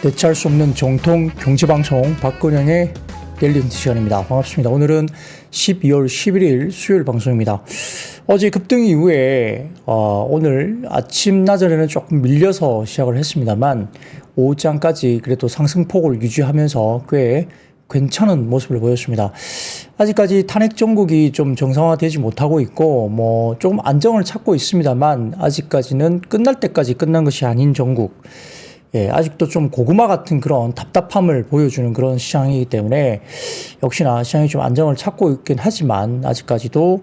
대체할 수 없는 정통 경제방송 박근영의 데일리 시간입니다. 반갑습니다. 오늘은 12월 11일 수요일 방송입니다. 어제 급등 이후에 오늘 아침 낮에는 조금 밀려서 시작을 했습니다만 오후장까지 그래도 상승폭을 유지하면서 꽤 괜찮은 모습을 보였습니다. 아직까지 탄핵 정국이 좀 정상화되지 못하고 있고 뭐 조금 안정을 찾고 있습니다만 아직까지는 끝날 때까지 끝난 것이 아닌 정국. 아직도 좀 고구마 같은 그런 답답함을 보여주는 그런 시장이기 때문에 역시나 시장이 좀 안정을 찾고 있긴 하지만 아직까지도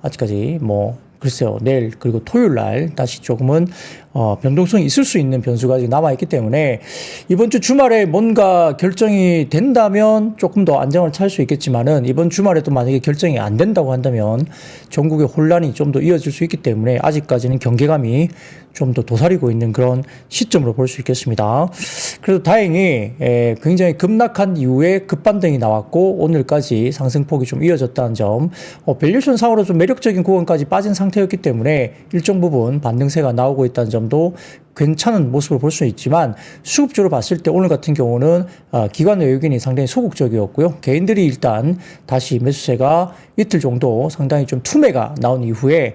아직까지 뭐 글쎄요, 내일 그리고 토요일 날 다시 조금은 변동성이 있을 수 있는 변수가 아직 남아있기 때문에 이번 주 주말에 뭔가 결정이 된다면 조금 더 안정을 찾을 수 있겠지만은 이번 주말에도 만약에 결정이 안 된다고 한다면 전국의 혼란이 좀 더 이어질 수 있기 때문에 아직까지는 경계감이 좀 더 도사리고 있는 그런 시점으로 볼 수 있겠습니다. 그래도 다행히 굉장히 급락한 이후에 급반등이 나왔고 오늘까지 상승폭이 좀 이어졌다는 점, 밸류에이션 상으로 좀 매력적인 구간까지 빠진 상태였기 때문에 일정 부분 반등세가 나오고 있다는 점도 괜찮은 모습을 볼 수 있지만 수급적으로 봤을 때 오늘 같은 경우는 기관 외국인이 상당히 소극적이었고요. 개인들이 일단 다시 매수세가 이틀 정도 상당히 좀 투매가 나온 이후에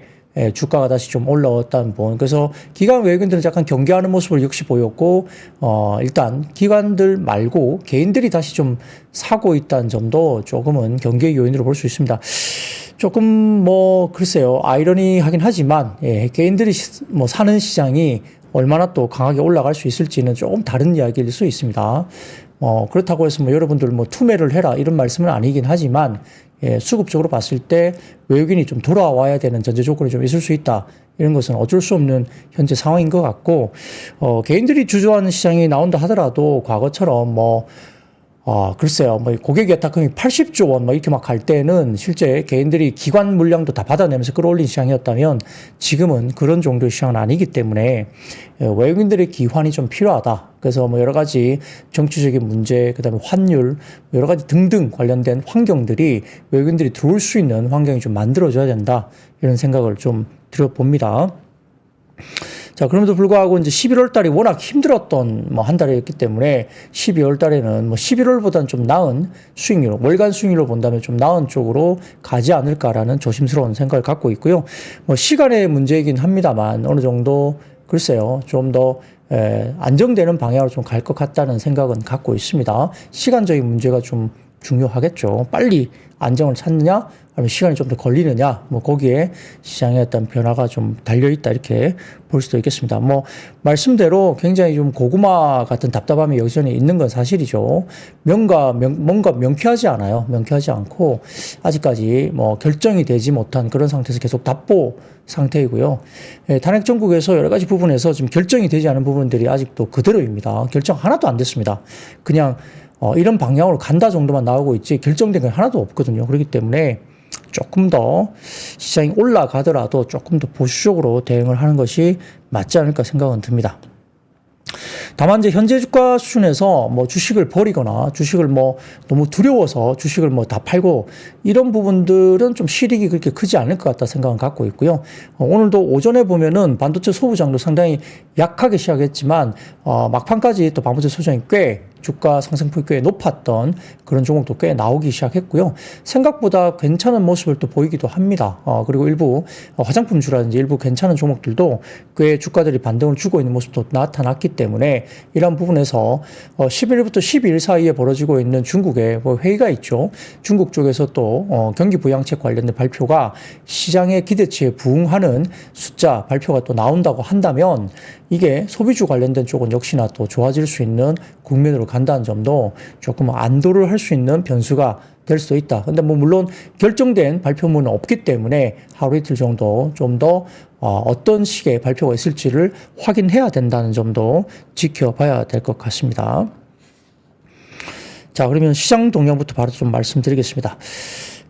주가가 다시 좀 올라왔다는 부분. 그래서 기관 외국인들은 약간 경계하는 모습을 역시 보였고, 일단 기관들 말고 개인들이 다시 좀 사고 있다는 점도 조금은 경계 요인으로 볼 수 있습니다. 조금 뭐 글쎄요, 아이러니하긴 하지만 개인들이 뭐 사는 시장이 얼마나 또 강하게 올라갈 수 있을지는 조금 다른 이야기일 수 있습니다. 그렇다고 해서 뭐 여러분들 뭐 투매를 해라 이런 말씀은 아니긴 하지만 수급적으로 봤을 때 외국인이 좀 돌아와야 되는 전제 조건이 좀 있을 수 있다. 이런 것은 어쩔 수 없는 현재 상황인 것 같고, 개인들이 주저하는 시장이 나온다 하더라도 과거처럼 글쎄요, 뭐 고객 예탁금이 80조 원 뭐 이렇게 막 갈 때는 실제 개인들이 기관 물량도 다 받아내면서 끌어올린 시장이었다면 지금은 그런 정도의 시장은 아니기 때문에 외국인들의 기환이 좀 필요하다. 그래서 뭐 여러 가지 정치적인 문제, 그다음에 환율, 여러 가지 등등 관련된 환경들이 외국인들이 들어올 수 있는 환경이 좀 만들어져야 된다. 이런 생각을 좀 들어봅니다. 자, 그럼에도 불구하고 이제 11월 달이 워낙 힘들었던 한 달이었기 때문에 12월 달에는 뭐 11월보다는 좀 나은 수익률, 월간 수익률로 본다면 좀 나은 쪽으로 가지 않을까라는 조심스러운 생각을 갖고 있고요. 뭐 시간의 문제이긴 합니다만 어느 정도 글쎄요, 좀 더 안정되는 방향으로 좀 갈 것 같다는 생각은 갖고 있습니다. 시간적인 문제가 좀 중요하겠죠. 빨리 안정을 찾느냐, 아니면 시간이 좀 더 걸리느냐, 뭐 거기에 시장의 어떤 변화가 좀 달려있다 이렇게 볼 수도 있겠습니다. 뭐 말씀대로 굉장히 좀 고구마 같은 답답함이 여전히 있는 건 사실이죠. 뭔가 명쾌하지 않아요. 명쾌하지 않고 아직까지 뭐 결정이 되지 못한 그런 상태에서 계속 답보 상태이고요. 탄핵 정국에서 여러 가지 부분에서 지금 결정이 되지 않은 부분들이 아직도 그대로입니다. 결정 하나도 안 됐습니다. 그냥 이런 방향으로 간다 정도만 나오고 있지 결정된 건 하나도 없거든요. 그렇기 때문에 조금 더 시장이 올라가더라도 조금 더 보수적으로 대응을 하는 것이 맞지 않을까 생각은 듭니다. 다만 이제 현재 주가 수준에서 뭐 주식을 버리거나 주식을 뭐 너무 두려워서 주식을 뭐 다 팔고 이런 부분들은 좀 실익이 그렇게 크지 않을 것 같다 생각은 갖고 있고요. 오늘도 오전에 보면은 반도체 소부장도 상당히 약하게 시작했지만 막판까지 또 반도체 소부장이 꽤 주가 상승폭이 꽤 높았던 그런 종목도 꽤 나오기 시작했고요. 생각보다 괜찮은 모습을 또 보이기도 합니다. 그리고 일부 화장품주라든지 일부 괜찮은 종목들도 꽤 주가들이 반등을 주고 있는 모습도 나타났기 때문에 이러한 부분에서 11일부터 12일 사이에 벌어지고 있는 중국의 뭐 회의가 있죠. 중국 쪽에서 또 경기 부양책 관련된 발표가 시장의 기대치에 부응하는 숫자 발표가 또 나온다고 한다면 이게 소비주 관련된 쪽은 역시나 또 좋아질 수 있는 국면으로 간다는 점도 조금 안도를 할 수 있는 변수가 될 수도 있다. 근데 뭐 물론 결정된 발표문은 없기 때문에 하루 이틀 정도 좀 더 어떤 식의 발표가 있을지를 확인해야 된다는 점도 지켜봐야 될 것 같습니다. 자, 그러면 시장 동향부터 바로 좀 말씀드리겠습니다.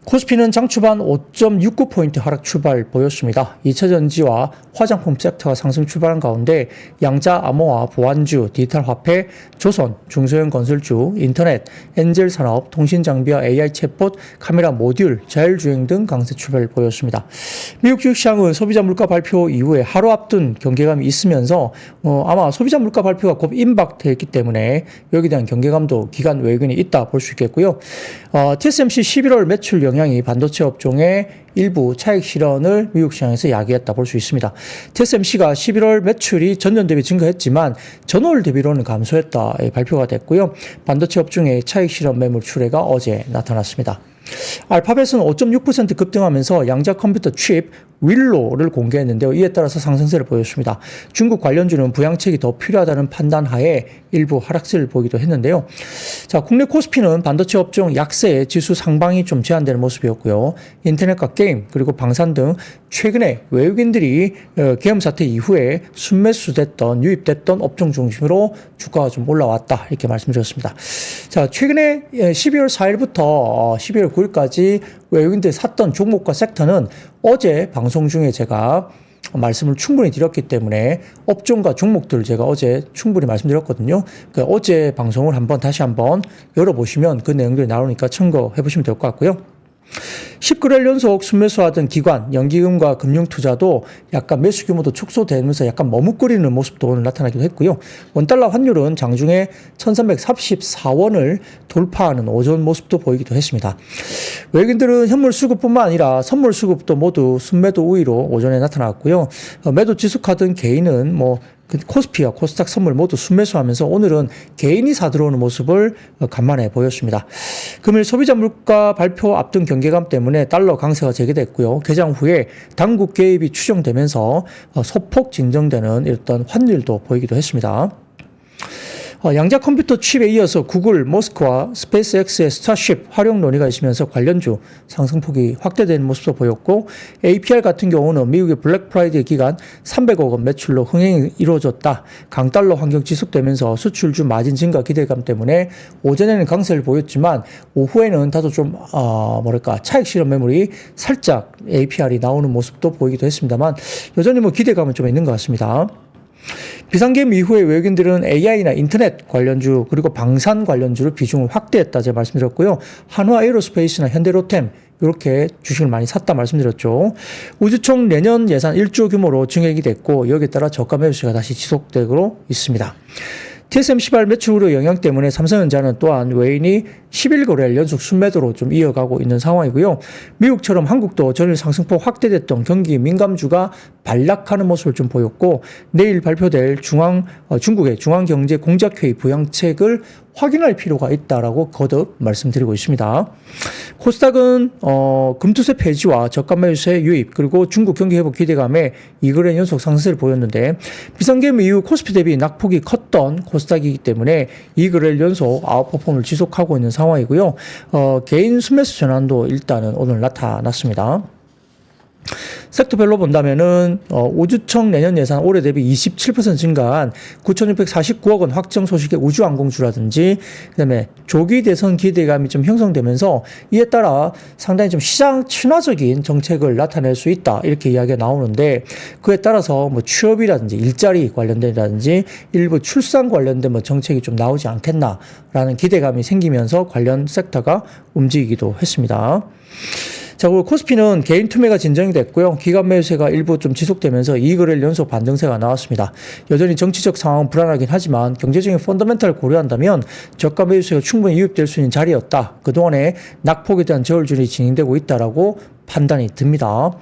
코스피는 장 초반 5.69포인트 하락 출발 보였습니다. 2차전지와 화장품 섹터가 상승 출발한 가운데 양자 암호화, 보안주, 디지털 화폐, 조선, 중소형 건설주, 인터넷, 엔젤 산업, 통신 장비와 AI 챗봇, 카메라 모듈, 자율주행 등 강세 출발 보였습니다. 미국 주식시장은 소비자 물가 발표 이후에 하루 앞둔 경계감이 있으면서 아마 소비자 물가 발표가 곧 임박되어 있기 때문에 여기에 대한 경계감도 기관 외국인이 있다 볼 수 있겠고요. TSMC 11월 매출 영향이 반도체 업종의 일부 차익 실현을 미국 시장에서 야기했다 볼 수 있습니다. TSMC가 11월 매출이 전년 대비 증가했지만 전월 대비로는 감소했다 발표가 됐고요. 반도체 업종의 차익 실현 매물 출회가 어제 나타났습니다. 알파벳은 5.6% 급등하면서 양자 컴퓨터 칩 윌로를 공개했는데요. 이에 따라서 상승세를 보였습니다. 중국 관련주는 부양책이 더 필요하다는 판단 하에 일부 하락세를 보이기도 했는데요. 자, 국내 코스피는 반도체 업종 약세에 지수 상방이 좀 제한되는 모습이었고요. 인터넷과 게임 그리고 방산 등 최근에 외국인들이 계엄 사태 이후에 순매수됐던 유입됐던 업종 중심으로 주가가 좀 올라왔다 이렇게 말씀드렸습니다. 자, 최근에 12월 4일부터 12월 9일까지 외국인들이 샀던 종목과 섹터는 어제 방송 중에 제가 말씀을 충분히 드렸기 때문에 업종과 종목들을 제가 어제 충분히 말씀드렸거든요. 그러니까 어제 방송을 다시 한번 열어보시면 그 내용들이 나오니까 참고해 보시면 될 것 같고요. 19일 연속 순매수하던 기관, 연기금과 금융투자도 약간 매수 규모도 축소되면서 약간 머뭇거리는 모습도 오늘 나타나기도 했고요. 원달러 환율은 장중에 1334원을 돌파하는 오전 모습도 보이기도 했습니다. 외국인들은 현물 수급뿐만 아니라 선물 수급도 모두 순매도 우위로 오전에 나타났고요. 매도 지속하던 개인은 코스피와 코스닥 선물 모두 순매수하면서 오늘은 개인이 사들어오는 모습을 간만에 보였습니다. 금일 소비자 물가 발표 앞둔 경계감 때문에 달러 강세가 재개됐고요. 개장 후에 당국 개입이 추정되면서 소폭 진정되는 일단 환율도 보이기도 했습니다. 양자 컴퓨터 칩에 이어서 구글, 머스크와 스페이스X의 스타쉽 활용 논의가 있으면서 관련주 상승폭이 확대되는 모습도 보였고 APR 같은 경우는 미국의 블랙 프라이데이 기간 300억 원 매출로 흥행이 이루어졌다. 강달러 환경 지속되면서 수출주 마진 증가 기대감 때문에 오전에는 강세를 보였지만 오후에는 다소 좀 차익 실현 매물이 살짝 APR이 나오는 모습도 보이기도 했습니다만 여전히 기대감은 좀 있는 것 같습니다. 비상계엄 이후에 외국인들은 AI나 인터넷 관련주 그리고 방산 관련주로 비중을 확대했다 제가 말씀드렸고요. 한화 에어로스페이스나 현대로템 이렇게 주식을 많이 샀다 말씀드렸죠. 우주총 내년 예산 1조 규모로 증액이 됐고 여기에 따라 저가 매수가 다시 지속되고 있습니다. TSMC 매출으로 영향 때문에 삼성전자는 또한 외인이 11거래일 연속 순매도로 좀 이어가고 있는 상황이고요. 미국처럼 한국도 전일 상승폭 확대됐던 경기 민감주가 반락하는 모습을 좀 보였고 내일 발표될 중국의 중앙경제공작회의 부양책을 확인할 필요가 있다라고 거듭 말씀드리고 있습니다. 코스닥은 금투세 폐지와 저가 매수세 유입 그리고 중국 경기 회복 기대감에 2거래 연속 상승세를 보였는데 비상계엄 이후 코스피 대비 낙폭이 컸던 코스닥이기 때문에 2거래 연속 아웃퍼폼을 지속하고 있는 상황이고요. 개인 순매수 전환도 일단은 오늘 나타났습니다. 섹터별로 본다면은 우주청 내년 예산 올해 대비 27% 증가한 9,649억 원 확정 소식의 우주항공주라든지 그다음에 조기 대선 기대감이 좀 형성되면서 이에 따라 상당히 좀 시장 친화적인 정책을 나타낼 수 있다 이렇게 이야기가 나오는데 그에 따라서 취업이라든지 일자리 관련된다든지 일부 출산 관련된 정책이 좀 나오지 않겠나라는 기대감이 생기면서 관련 섹터가 움직이기도 했습니다. 자, 그리고 코스피는 개인 투매가 진정이 됐고요. 기관 매수세가 일부 좀 지속되면서 2거래일 연속 반등세가 나왔습니다. 여전히 정치적 상황은 불안하긴 하지만 경제적인 펀더멘탈을 고려한다면 저가 매수세가 충분히 유입될 수 있는 자리였다. 그동안에 낙폭에 대한 저울줄이 진행되고 있다라고 판단이 듭니다.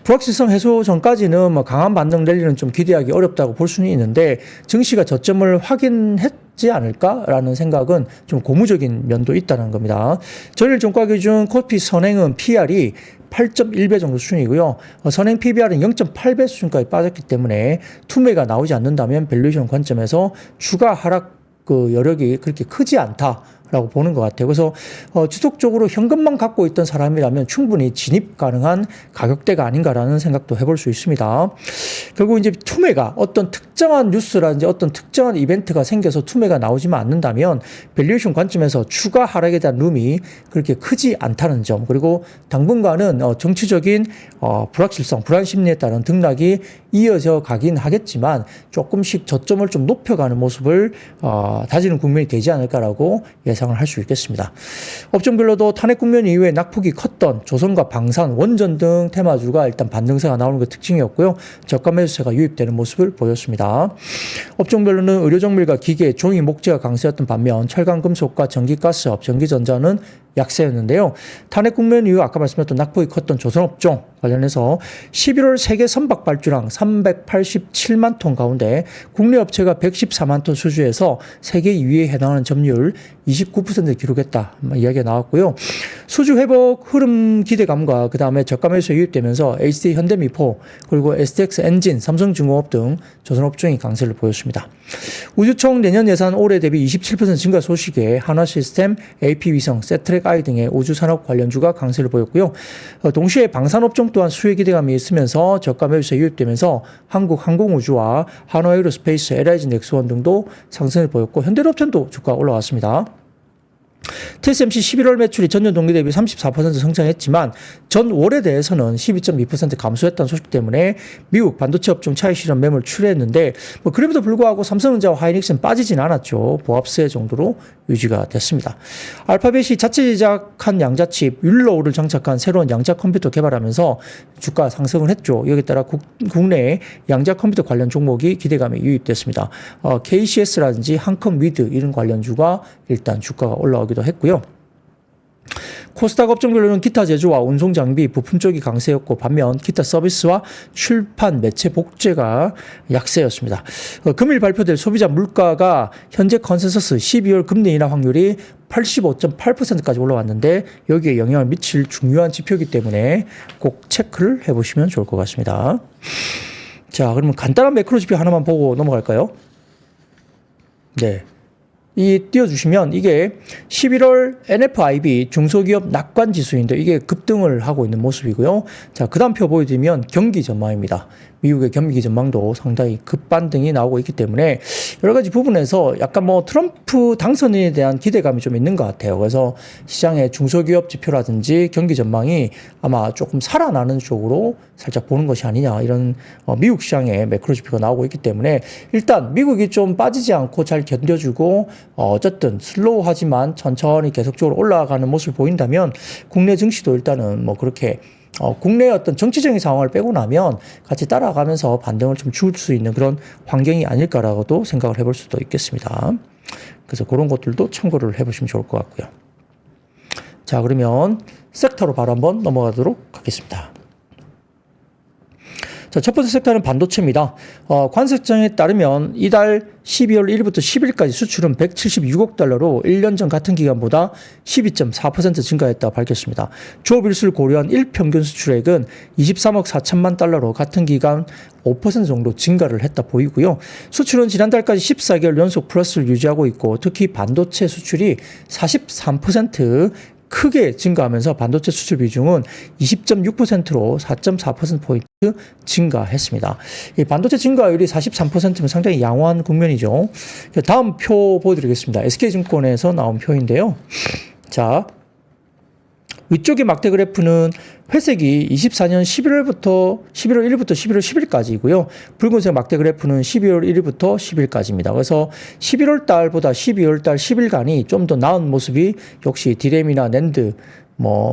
불확실성 해소 전까지는 강한 반등 랠리는 좀 기대하기 어렵다고 볼 수는 있는데 증시가 저점을 확인했지 않을까라는 생각은 좀 고무적인 면도 있다는 겁니다. 전일 종가 기준 코스피 선행은 PR이 8.1배 정도 수준이고요. 선행 PBR은 0.8배 수준까지 빠졌기 때문에 투매가 나오지 않는다면 밸류에이션 관점에서 추가 하락 여력이 그렇게 크지 않다라고 라고 보는 것 같아요. 그래서 지속적으로 현금만 갖고 있던 사람이라면 충분히 진입 가능한 가격대가 아닌가라는 생각도 해볼 수 있습니다. 결국 이제 투매가 어떤 특정한 뉴스라든지 어떤 특정한 이벤트가 생겨서 투매가 나오지만 않는다면 밸류에이션 관점에서 추가 하락에 대한 룸이 그렇게 크지 않다는 점, 그리고 당분간은 정치적인 불확실성, 불안 심리에 따른 등락이 이어져 가긴 하겠지만 조금씩 저점을 좀 높여가는 모습을 다지는 국면이 되지 않을까라고 예상을 할 수 있겠습니다. 업종별로도 탄핵 국면 이후에 낙폭이 컸던 조선과 방산, 원전 등 테마주가 일단 반등세가 나오는 게 특징이었고요. 저가 매수세가 유입되는 모습을 보였습니다. 업종별로는 의료정밀과 기계, 종이, 목재가 강세였던 반면 철강, 금속과 전기가스업, 전기전자는 약세였는데요. 탄핵 국면 이후 아까 말씀드렸던 낙폭이 컸던 조선업종 관련해서 11월 세계 선박 발주량 387만 톤 가운데 국내 업체가 114만 톤 수주해서 세계 2위에 해당하는 점유율 29%를 기록했다 이야기가 나왔고요. 수주 회복 흐름 기대감과 그 다음에 저가 매수에 유입되면서 HD 현대미포 그리고 STX 엔진, 삼성중공업 등 조선업종이 강세를 보였습니다. 우주총 내년 예산 올해 대비 27% 증가 소식에 한화시스템, AP위성, 세트랙I 등의 우주산업 관련주가 강세를 보였고요. 동시에 방산업종 또한 수혜 기대감이 있으면서 저가 매수에 유입되면서 한국항공우주와 한화에어로스페이스, LIG 넥스원 등도 상승을 보였고 현대로템도 주가 올라왔습니다. TSMC 11월 매출이 전년 동기 대비 34% 성장했지만 전월에 대해서는 12.2% 감소했다는 소식 때문에 미국 반도체 업종 차익 실현 매물 출회했는데 그럼에도 불구하고 삼성전자와 하이닉스는 빠지진 않았죠. 보합세 정도로 유지가 됐습니다. 알파벳이 자체 제작한 양자칩 율로우를 장착한 새로운 양자 컴퓨터 개발하면서 주가 상승을 했죠. 여기에 따라 국내 양자 컴퓨터 관련 종목이 기대감이 유입됐습니다. KCS라든지 한컴위드 이런 관련주가 일단 주가가 올라오기도 했고요. 코스닥 업종별로는 기타 제조와 운송 장비, 부품 쪽이 강세였고 반면 기타 서비스와 출판, 매체, 복제가 약세였습니다. 금일 발표될 소비자 물가가 현재 컨센서스 12월 금리 인하 확률이 85.8%까지 올라왔는데 여기에 영향을 미칠 중요한 지표이기 때문에 꼭 체크를 해보시면 좋을 것 같습니다. 자, 그러면 간단한 매크로 지표 하나만 보고 넘어갈까요? 네. 띄워주시면 이게 11월 NFIB 중소기업 낙관 지수인데 이게 급등을 하고 있는 모습이고요. 자, 그 다음 표 보여드리면 경기 전망입니다. 미국의 경기 전망도 상당히 급반등이 나오고 있기 때문에 여러 가지 부분에서 약간 트럼프 당선인에 대한 기대감이 좀 있는 것 같아요. 그래서 시장의 중소기업 지표라든지 경기 전망이 아마 조금 살아나는 쪽으로 살짝 보는 것이 아니냐 이런 미국 시장의 매크로 지표가 나오고 있기 때문에 일단 미국이 좀 빠지지 않고 잘 견뎌주고 어쨌든 슬로우하지만 천천히 계속적으로 올라가는 모습을 보인다면 국내 증시도 일단은 그렇게 국내의 어떤 정치적인 상황을 빼고 나면 같이 따라가면서 반등을 좀 줄 수 있는 그런 환경이 아닐까라고도 생각을 해볼 수도 있겠습니다. 그래서 그런 것들도 참고를 해보시면 좋을 것 같고요. 자, 그러면 섹터로 바로 한번 넘어가도록 하겠습니다. 자, 첫 번째 섹터는 반도체입니다. 관세청에 따르면 이달 12월 1일부터 10일까지 수출은 176억 달러로 1년 전 같은 기간보다 12.4% 증가했다고 밝혔습니다. 조업 일수를 고려한 일평균 수출액은 23억 4천만 달러로 같은 기간 5% 정도 증가를 했다 보이고요. 수출은 지난달까지 14개월 연속 플러스를 유지하고 있고 특히 반도체 수출이 43% 크게 증가하면서 반도체 수출 비중은 20.6%로 4.4%포인트 증가했습니다. 이 반도체 증가율이 43%면 상당히 양호한 국면이죠. 다음 표 보여드리겠습니다. SK증권에서 나온 표인데요. 자, 위쪽의 막대 그래프는 회색이 24년 11월 1일부터 11월 10일까지이고요. 붉은색 막대 그래프는 12월 1일부터 10일까지입니다. 그래서 11월 달보다 12월 달 10일간이 좀 더 나은 모습이 역시 디램이나 낸드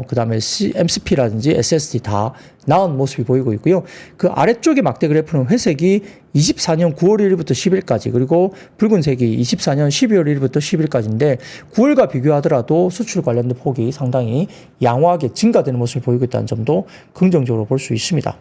그 다음에 MCP라든지 SSD 다 나은 모습이 보이고 있고요. 그 아래쪽의 막대 그래프는 회색이 24년 9월 1일부터 10일까지 그리고 붉은색이 24년 12월 1일부터 10일까지인데 9월과 비교하더라도 수출 관련된 폭이 상당히 양호하게 증가되는 모습을 보이고 있다는 점도 긍정적으로 볼 수 있습니다.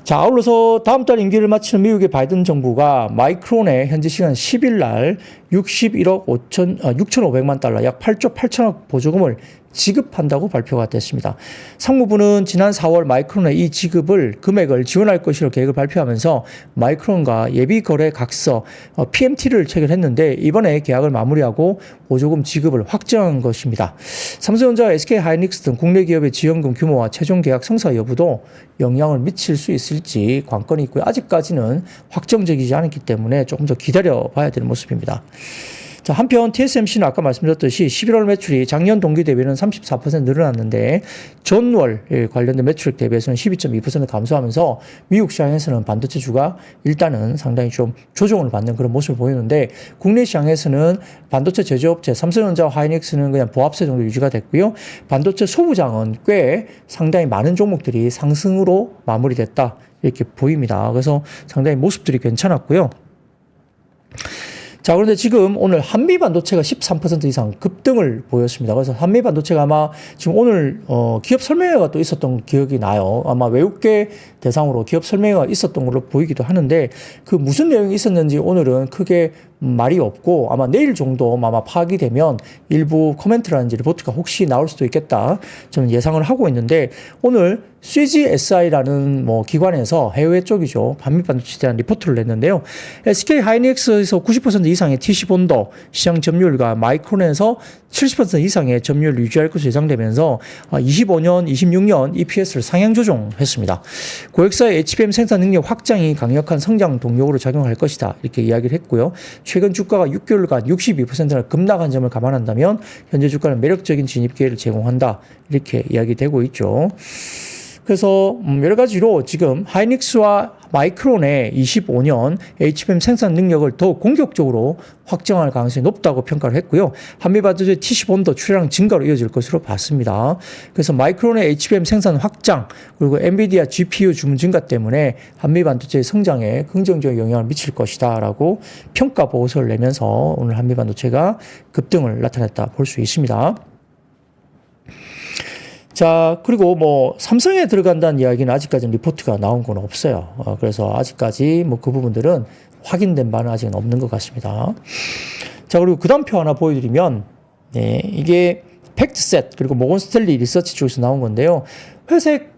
자, 아울러서 다음 달 임기를 마치는 미국의 바이든 정부가 마이크론에 현지 시간 10일 날 61억 6,500만 달러, 약 8조 8천억 보조금을 지급한다고 발표가 됐습니다. 상무부는 지난 4월 마이크론의 이 지급을 금액을 지원할 것으로 계획을 발표하면서 마이크론과 예비거래 각서 PMT를 체결했는데 이번에 계약을 마무리하고 보조금 지급을 확정한 것입니다. 삼성전자와 SK하이닉스 등 국내 기업의 지원금 규모와 최종 계약 성사 여부도 영향을 미칠 수 있을지 관건이 있고요. 아직까지는 확정적이지 않기 때문에 조금 더 기다려봐야 되는 모습입니다. 자, 한편 TSMC는 아까 말씀드렸듯이 11월 매출이 작년 동기 대비는 34% 늘어났는데 전월 관련된 매출액 대비해서는 12.2% 감소하면서 미국 시장에서는 반도체주가 일단은 상당히 좀 조정을 받는 그런 모습을 보이는데 국내 시장에서는 반도체 제조업체 삼성전자와 하이닉스는 그냥 보합세 정도 유지가 됐고요. 반도체 소부장은 꽤 상당히 많은 종목들이 상승으로 마무리됐다 이렇게 보입니다. 그래서 상당히 모습들이 괜찮았고요. 자, 그런데 지금 오늘 한미 반도체가 13% 이상 급등을 보였습니다. 그래서 한미 반도체가 아마 지금 오늘 기업 설명회가 또 있었던 기억이 나요. 아마 외국계 대상으로 기업 설명회가 있었던 걸로 보이기도 하는데 그 무슨 내용이 있었는지 오늘은 크게 말이 없고 아마 내일 정도 아마 파악이 되면 일부 코멘트라든지 리포트가 혹시 나올 수도 있겠다 저는 예상을 하고 있는데 오늘 CGSI라는 기관에서 해외 쪽이죠. 한미 반도체에 대한 리포트를 냈는데요. SK 하이닉스에서 90% 이상의 TC 본도 시장 점유율과 마이크론에서 70% 이상의 점유율을 유지할 것으로 예상되면서 25년, 26년 EPS를 상향 조정했습니다. 고객사의 HBM 생산 능력 확장이 강력한 성장 동력으로 작용할 것이다. 이렇게 이야기를 했고요. 최근 주가가 6개월간 62%나 급락한 점을 감안한다면 현재 주가는 매력적인 진입 기회를 제공한다. 이렇게 이야기되고 있죠. 그래서 여러 가지로 지금 하이닉스와 마이크론의 25년 HBM 생산 능력을 더욱 공격적으로 확정할 가능성이 높다고 평가를 했고요. 한미 반도체 TC 본도 출하량 증가로 이어질 것으로 봤습니다. 그래서 마이크론의 HBM 생산 확장 그리고 엔비디아 GPU 주문 증가 때문에 한미 반도체의 성장에 긍정적인 영향을 미칠 것이다라고 평가 보고서를 내면서 오늘 한미 반도체가 급등을 나타냈다 볼 수 있습니다. 자, 그리고 삼성에 들어간다는 이야기는 아직까지는 리포트가 나온 건 없어요. 그래서 아직까지 그 부분들은 확인된 바는 아직은 없는 것 같습니다. 자, 그리고 그 다음 표 하나 보여드리면, 네, 이게 팩트셋, 그리고 모건 스탠리 리서치 쪽에서 나온 건데요. 회색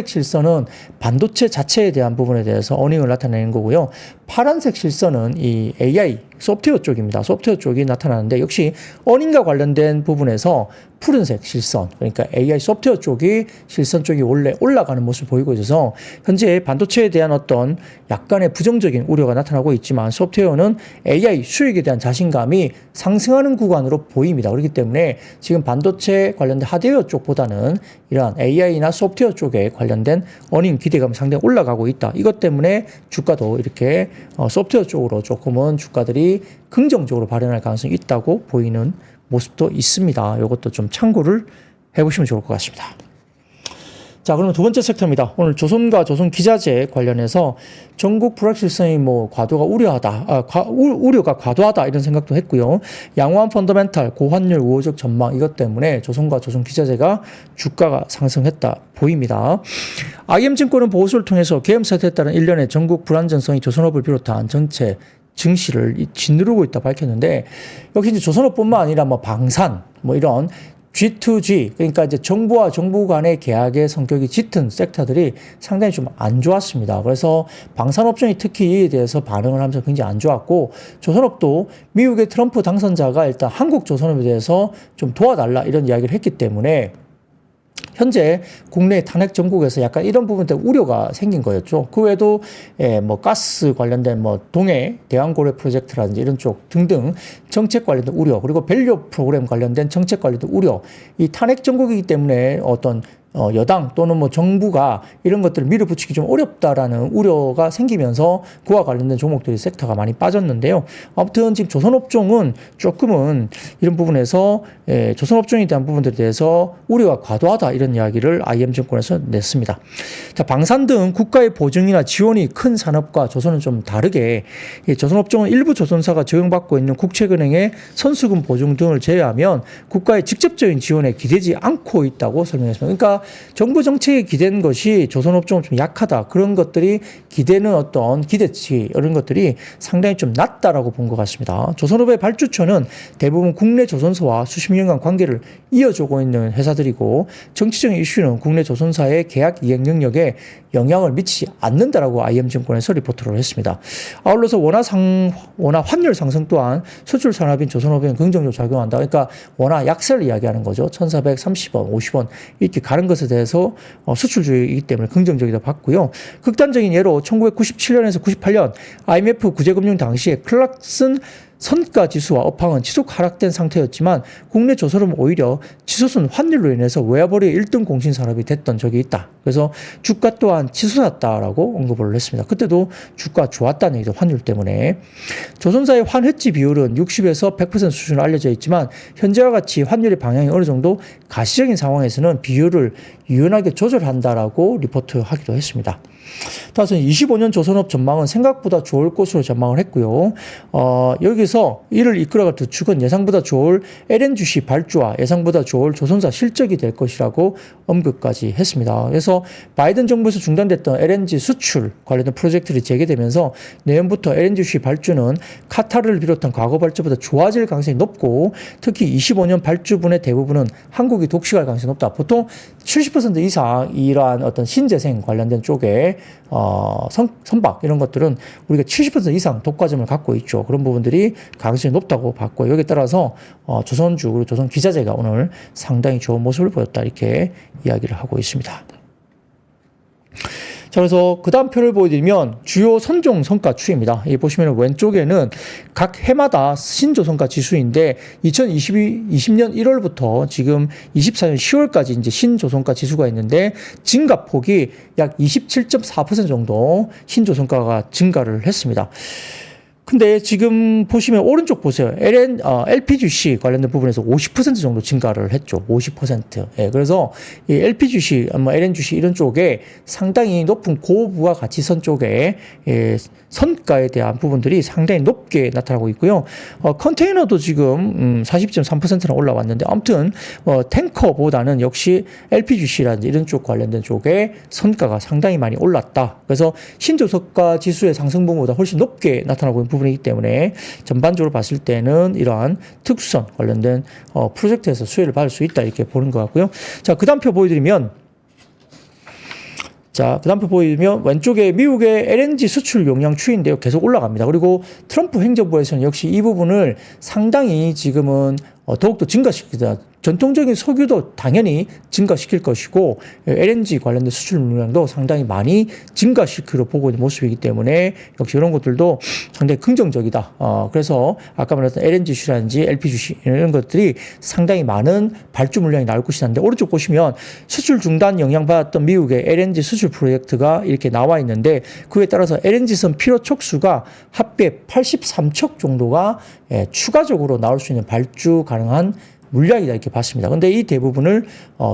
실선은 반도체 자체에 대한 부분에 대해서 어닝을 나타내는 거고요. 파란색 실선은 이 AI 소프트웨어 쪽입니다. 소프트웨어 쪽이 나타나는데 역시 어닝과 관련된 부분에서 푸른색 실선, 그러니까 AI 소프트웨어 쪽이 실선 쪽이 원래 올라가는 모습을 보이고 있어서 현재 반도체에 대한 어떤 약간의 부정적인 우려가 나타나고 있지만 소프트웨어는 AI 수익에 대한 자신감이 상승하는 구간으로 보입니다. 그렇기 때문에 지금 반도체 관련된 하드웨어 쪽보다는 이러한 AI나 소프트웨어 쪽에 관련된 어닝 기대감이 상당히 올라가고 있다. 이것 때문에 주가도 이렇게 소프트웨어 쪽으로 조금은 주가들이 긍정적으로 발현할 가능성이 있다고 보이는 모습도 있습니다. 이것도 좀 참고를 해보시면 좋을 것 같습니다. 자, 그러면 두 번째 섹터입니다. 오늘 조선과 조선기자재 관련해서 전국 불확실성이 과도가 우려가 과도하다 이런 생각도 했고요. 양호한 펀더멘탈, 고환율 우호적 전망 이것 때문에 조선과 조선기자재가 주가가 상승했다 보입니다. IM증권은 보고서를 통해서 계엄 사태에 따른 일련의 전국 불안정성이 조선업을 비롯한 전체 증시를 짓누르고 있다 밝혔는데 역시 이제 조선업뿐만 아니라 방산 이런 G2G, 그러니까 이제 정부와 정부 간의 계약의 성격이 짙은 섹터들이 상당히 좀 안 좋았습니다. 그래서 방산업종이 특히 이에 대해서 반응을 하면서 굉장히 안 좋았고, 조선업도 미국의 트럼프 당선자가 일단 한국 조선업에 대해서 좀 도와달라 이런 이야기를 했기 때문에 현재 국내 탄핵 정국에서 약간 이런 부분에 우려가 생긴 거였죠. 그 외에도 가스 관련된 동해 대왕고래 프로젝트라든지 이런 쪽 등등 정책 관련된 우려, 그리고 밸류 프로그램 관련된 정책 관련된 우려, 이 탄핵 정국이기 때문에 어떤 여당 또는 정부가 이런 것들을 밀어붙이기 좀 어렵다라는 우려가 생기면서 그와 관련된 종목들이 섹터가 많이 빠졌는데요. 아무튼 지금 조선업종은 조금은 이런 부분에서 조선업종에 대한 부분들에 대해서 우려가 과도하다 이런 이야기를 IM증권에서 냈습니다. 자, 방산 등 국가의 보증이나 지원이 큰 산업과 조선은 좀 다르게 조선업종은 일부 조선사가 적용받고 있는 국책은행의 선수금 보증 등을 제외하면 국가의 직접적인 지원에 기대지 않고 있다고 설명했습니다. 그러니까 정부 정책에 기댄 것이 조선업종은 좀 약하다. 그런 것들이 기대는 어떤 기대치 이런 것들이 상당히 좀 낮다라고 본 것 같습니다. 조선업의 발주처는 대부분 국내 조선사와 수십 년간 관계를 이어주고 있는 회사들이고 정치적인 이슈는 국내 조선사의 계약 이행 능력에 영향을 미치지 않는다라고 IM증권에서 리포트를 했습니다. 아울러서 원화 환율 상승 또한 수출 산업인 조선업에는 긍정적으로 작용한다. 그러니까 원화 약세를 이야기하는 거죠. 1,430원, 50원 이렇게 가는 것에 대해서 수출주의이기 때문에 긍정적이다 봤고요. 극단적인 예로 1997년에서 98년 IMF 구제금융 당시에 클락슨 선가지수와 업황은 지속 하락된 상태였지만 국내 조선업은 오히려 치솟은 환율로 인해서 외화벌이의 1등 공신산업이 됐던 적이 있다. 그래서 주가 또한 치솟았다라고 언급을 했습니다. 그때도 주가 좋았다는 얘기죠. 환율 때문에. 조선사의 환해지 비율은 60에서 100% 수준으로 알려져 있지만 현재와 같이 환율의 방향이 어느 정도 가시적인 상황에서는 비율을 유연하게 조절한다라고 리포트하기도 했습니다. 따라서 25년 조선업 전망은 생각보다 좋을 것으로 전망을 했고요. 여기서 이를 이끌어갈 주축은 예상보다 좋을 LNGC 발주와 예상보다 좋을 조선사 실적이 될 것이라고 언급까지 했습니다. 그래서 바이든 정부에서 중단됐던 LNG 수출 관련된 프로젝트를 재개되면서 내년부터 LNGC 발주는 카타르를 비롯한 과거 발주보다 좋아질 가능성이 높고 특히 25년 발주분의 대부분은 한국이 독식할 가능성이 높다. 보통 70% 이상 이러한 어떤 신재생 관련된 쪽에 선박 이런 것들은 우리가 70% 이상 독과점을 갖고 있죠. 그런 부분들이 가능성이 높다고 봤고 여기에 따라서 조선주 그리고 조선기자재가 오늘 상당히 좋은 모습을 보였다 이렇게 이야기를 하고 있습니다. 자, 그래서 그 다음 표를 보여드리면 주요 선종 성과 추이입니다. 이 보시면 왼쪽에는 각 해마다 신조선가 지수인데 2020년 1월부터 지금 24년 10월까지 이제 신조선가 지수가 있는데 증가폭이 약 27.4% 정도 신조선가가 증가를 했습니다. 근데 지금 보시면 오른쪽 보세요. LPGC 관련된 부분에서 50% 정도 증가를 했죠. 50%. 예, 그래서 이 LPGC, LNGC 이런 쪽에 상당히 높은 고부가 가치선 쪽에 선가에 대한 부분들이 상당히 높게 나타나고 있고요. 컨테이너도 지금 40.3%나 올라왔는데 아무튼 탱커보다는 역시 LPGC라든지 이런 쪽 관련된 쪽에 선가가 상당히 많이 올랐다. 그래서 신조선가 지수의 상승분보다 훨씬 높게 나타나고 있는 부분이기 때문에 전반적으로 봤을 때는 이러한 특수선 관련된 프로젝트에서 수혜를 받을 수 있다 이렇게 보는 것 같고요. 자, 그 다음 표 보여드리면 왼쪽에 미국의 LNG 수출 용량 추이인데요. 계속 올라갑니다. 그리고 트럼프 행정부에서는 역시 이 부분을 상당히 지금은 더욱더 증가시키다. 전통적인 석유도 당연히 증가시킬 것이고 LNG 관련된 수출 물량도 상당히 많이 증가시키려 보고 있는 모습이기 때문에 역시 이런 것들도 상당히 긍정적이다. 그래서 아까 말했던 LNGC라든지 LPGC 이런 것들이 상당히 많은 발주 물량이 나올 것이라는데 오른쪽 보시면 수출 중단 영향받았던 미국의 LNG 수출 프로젝트가 이렇게 나와 있는데 그에 따라서 LNG선 필요 촉수가 합계 83척 정도가 추가적으로 나올 수 있는 발주 가능한 물량이다 이렇게 봤습니다. 근데 이 대부분을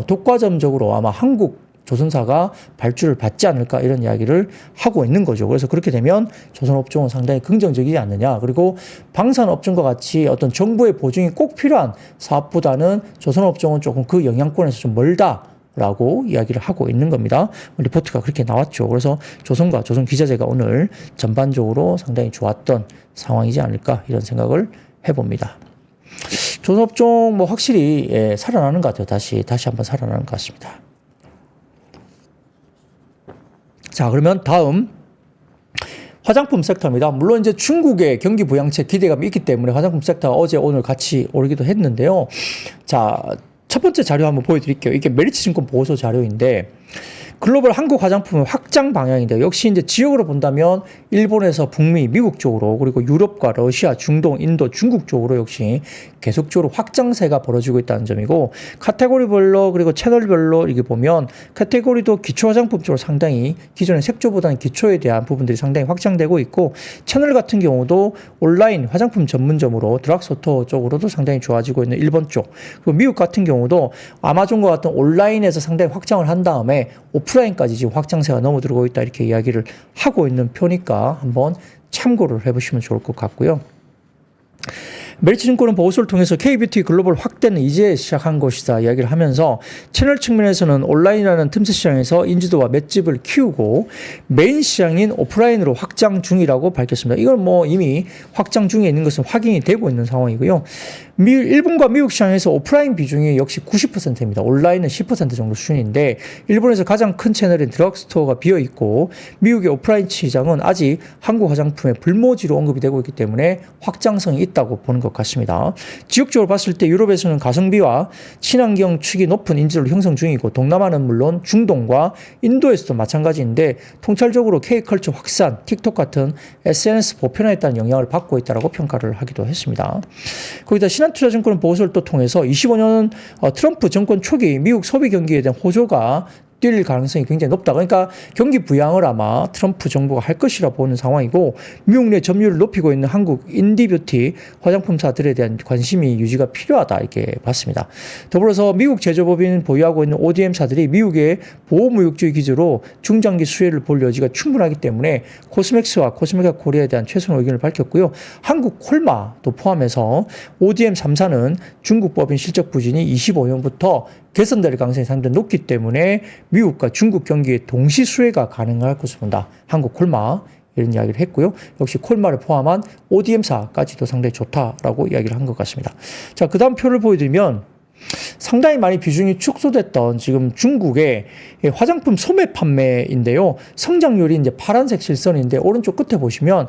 독과점적으로 아마 한국 조선사가 발주를 받지 않을까 이런 이야기를 하고 있는 거죠. 그래서 그렇게 되면 조선업종은 상당히 긍정적이지 않느냐. 그리고 방산업종과 같이 어떤 정부의 보증이 꼭 필요한 사업보다는 조선업종은 조금 그 영향권에서 좀 멀다. 라고 이야기를 하고 있는 겁니다. 리포트가 그렇게 나왔죠. 그래서 조선과 조선기자재가 오늘 전반적으로 상당히 좋았던 상황이지 않을까 이런 생각을 해봅니다. 조선업종 확실히 살아나는 것 같아요. 다시 한번 살아나는 것 같습니다. 자, 그러면 다음 화장품 섹터입니다. 물론 이제 중국의 경기 부양책 기대감이 있기 때문에 화장품 섹터가 어제 오늘 같이 오르기도 했는데요. 자, 첫 번째 자료 한번 보여드릴게요. 이게 메리츠증권 보고서 자료인데 글로벌 한국 화장품의 확장 방향인데요. 역시 이제 지역으로 본다면 일본에서 북미, 미국 쪽으로 그리고 유럽과 러시아, 중동, 인도, 중국 쪽으로 역시 계속적으로 확장세가 벌어지고 있다는 점이고 카테고리별로 그리고 채널별로 이렇게 보면 카테고리도 기초 화장품 쪽으로 상당히 기존의 색조보다는 기초에 대한 부분들이 상당히 확장되고 있고 채널 같은 경우도 온라인 화장품 전문점으로 드락스토어 쪽으로도 상당히 좋아지고 있는 일본 쪽 그리고 미국 같은 경우도 아마존과 같은 온라인에서 상당히 확장을 한 다음에 오프라인까지 지금 확장세가 넘어들고 있다 이렇게 이야기를 하고 있는 표니까 한번 참고를 해보시면 좋을 것 같고요. 메리츠증권은 보고서를 통해서 K뷰티 글로벌 확대는 이제 시작한 것이다 이야기를 하면서 채널 측면에서는 온라인이라는 틈새 시장에서 인지도와 맷집을 키우고 메인 시장인 오프라인으로 확장 중이라고 밝혔습니다. 이건 뭐 이미 확장 중에 있는 것은 확인이 되고 있는 상황이고요. 일본과 미국 시장에서 오프라인 비중이 역시 90%입니다. 온라인은 10% 정도 수준인데 일본에서 가장 큰 채널인 드럭스토어가 비어있고 미국의 오프라인 시장은 아직 한국 화장품의 불모지로 언급이 되고 있기 때문에 확장성이 있다고 보는 것 같습니다. 지역적으로 봤을 때 유럽에서는 가성비와 친환경 축이 높은 인지도를 형성 중이고 동남아는 물론 중동과 인도에서도 마찬가지인데 통찰적으로 K컬처 확산, 틱톡 같은 SNS 보편화에 따른 영향을 받고 있다고 평가를 하기도 했습니다. 거기다 신한투자증권은 보고서를 또 통해서 25년 트럼프 정권 초기 미국 소비 경기에 대한 호조가 뛸 가능성이 굉장히 높다. 그러니까 경기 부양을 아마 트럼프 정부가 할 것이라 보는 상황이고 미국 내 점유율을 높이고 있는 한국 인디뷰티 화장품사들에 대한 관심이 유지가 필요하다 이렇게 봤습니다. 더불어서 미국 제조법인 보유하고 있는 ODM사들이 미국의 보호무역주의 기조로 중장기 수혜를 볼 여지가 충분하기 때문에 코스맥스와 코스메카 코리아에 대한 최선 의견을 밝혔고요. 한국 콜마도 포함해서 ODM 3사는 중국 법인 실적 부진이 25년부터 개선될 가능성이 상당히 높기 때문에 미국과 중국 경기의 동시 수혜가 가능할 것으로 본다. 한국 콜마 이런 이야기를 했고요. 역시 콜마를 포함한 ODM사까지도 상당히 좋다라고 이야기를 한 것 같습니다. 자, 그 다음 표를 보여드리면 상당히 많이 비중이 축소됐던 지금 중국의 화장품 소매 판매인데요. 성장률이 이제 파란색 실선인데 오른쪽 끝에 보시면